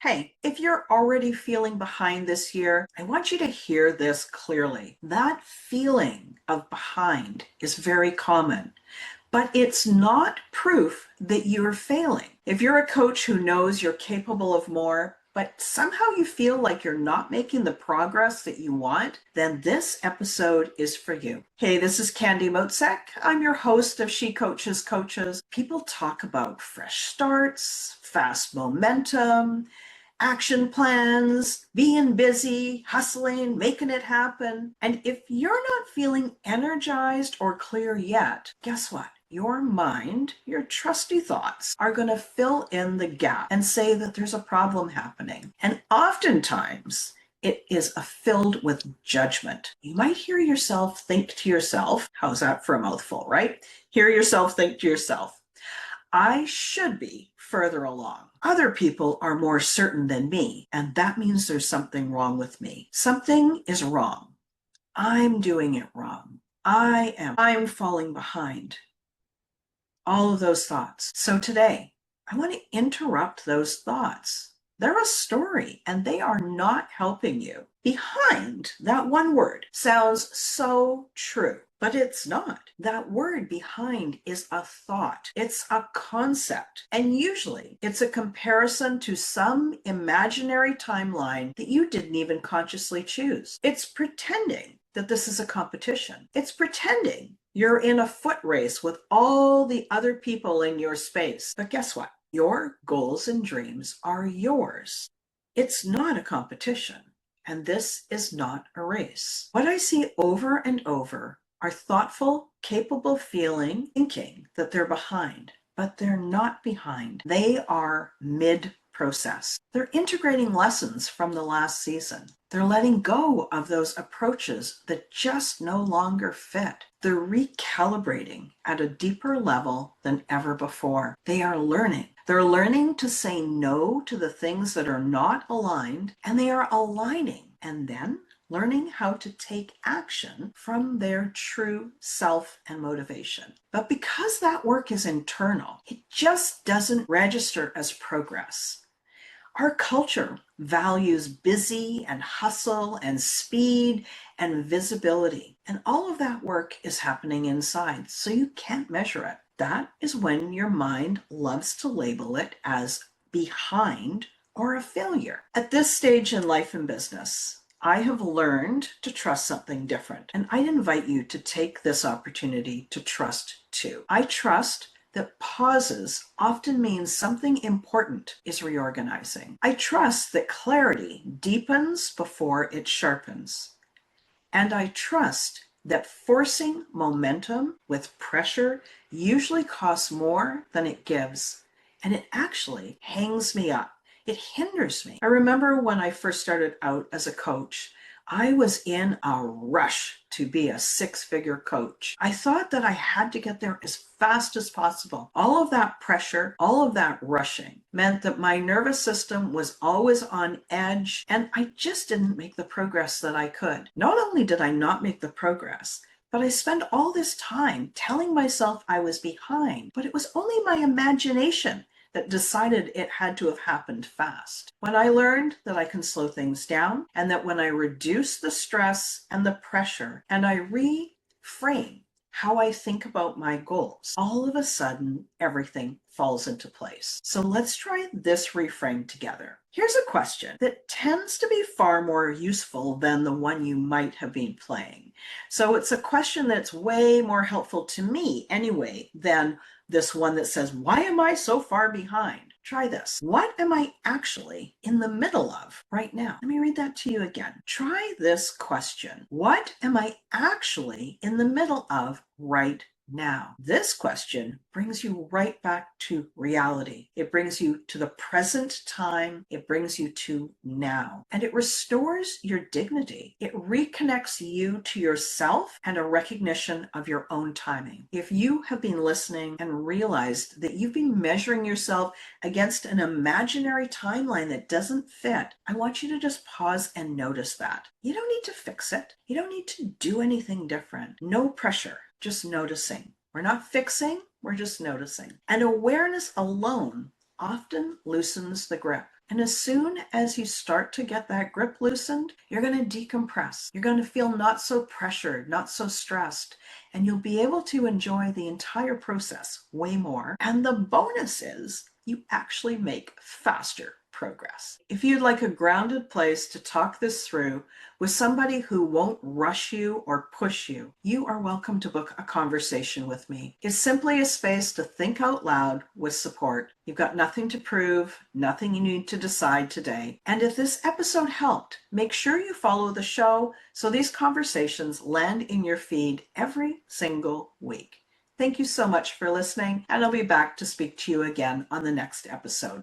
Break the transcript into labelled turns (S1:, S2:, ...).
S1: Hey, if you're already feeling behind this year, I want you to hear this clearly. That feeling of behind is very common, but it's not proof that you're failing. If you're a coach who knows you're capable of more, but somehow you feel like you're not making the progress that you want, then this episode is for you. Hey, this is Candy Motzek. I'm your host of She Coaches Coaches. People talk about fresh starts, fast momentum, action plans, being busy, hustling, making it happen. And if you're not feeling energized or clear yet, guess what? Your mind, your trusty thoughts, are going to fill in the gap and say that there's a problem happening. And oftentimes, it is filled with judgment. You might hear yourself think to yourself, how's that for a mouthful, right? Hear yourself think to yourself, I should be further along. Other people are more certain than me, and that means there's something wrong with me. Something is wrong. I'm doing it wrong. I'm falling behind. All of those thoughts. So today, I want to interrupt those thoughts. They're a story, and they are not helping you. Behind, that one word sounds so true, but it's not. That word behind is a thought. It's a concept. And usually it's a comparison to some imaginary timeline that you didn't even consciously choose. It's pretending that this is a competition. It's pretending you're in a foot race with all the other people in your space. But guess what? Your goals and dreams are yours. It's not a competition, and this is not a race. What I see over and over are thoughtful, capable thinking that they're behind, but they're not behind. They are mid-process. They're integrating lessons from the last season. They're letting go of those approaches that just no longer fit. They're recalibrating at a deeper level than ever before. They are learning. They're learning to say no to the things that are not aligned, and they are aligning, and then learning how to take action from their true self and motivation. But because that work is internal, it just doesn't register as progress. Our culture values busy and hustle and speed and visibility. And all of that work is happening inside, so you can't measure it. That is when your mind loves to label it as behind or a failure. At this stage in life and business, I have learned to trust something different. And I invite you to take this opportunity to trust too. I trust that pauses often means something important is reorganizing. I trust that clarity deepens before it sharpens. And I trust that forcing momentum with pressure usually costs more than it gives. And it actually hangs me up. It hinders me. I remember when I first started out as a coach, I was in a rush to be a six-figure coach. I thought that I had to get there as fast as possible. All of that pressure, all of that rushing meant that my nervous system was always on edge, and I just didn't make the progress that I could. Not only did I not make the progress, but I spent all this time telling myself I was behind, but it was only my imagination that decided it had to have happened fast. When I learned that I can slow things down, and that when I reduce the stress and the pressure, and I reframe how I think about my goals, all of a sudden everything falls into place. So let's try this reframe together. Here's a question that tends to be far more useful than the one you might have been playing. So it's a question that's way more helpful to me anyway than this one that says, why am I so far behind? Try this. What am I actually in the middle of right now? Let me read that to you again. Try this question. What am I actually in the middle of right now? This question brings you right back to reality. It brings you to the present time. It brings you to now. And it restores your dignity. It reconnects you to yourself and a recognition of your own timing. If you have been listening and realized that you've been measuring yourself against an imaginary timeline that doesn't fit, I want you to just pause and notice that. You don't need to fix it. You don't need to do anything different. No pressure. Just noticing. We're not fixing, we're just noticing. And awareness alone often loosens the grip. And as soon as you start to get that grip loosened, you're going to decompress. You're going to feel not so pressured, not so stressed, and you'll be able to enjoy the entire process way more. And the bonus is you actually make faster progress. If you'd like a grounded place to talk this through with somebody who won't rush you or push you, you are welcome to book a conversation with me. It's simply a space to think out loud with support. You've got nothing to prove, nothing you need to decide today. And if this episode helped, make sure you follow the show so these conversations land in your feed every single week. Thank you so much for listening, and I'll be back to speak to you again on the next episode.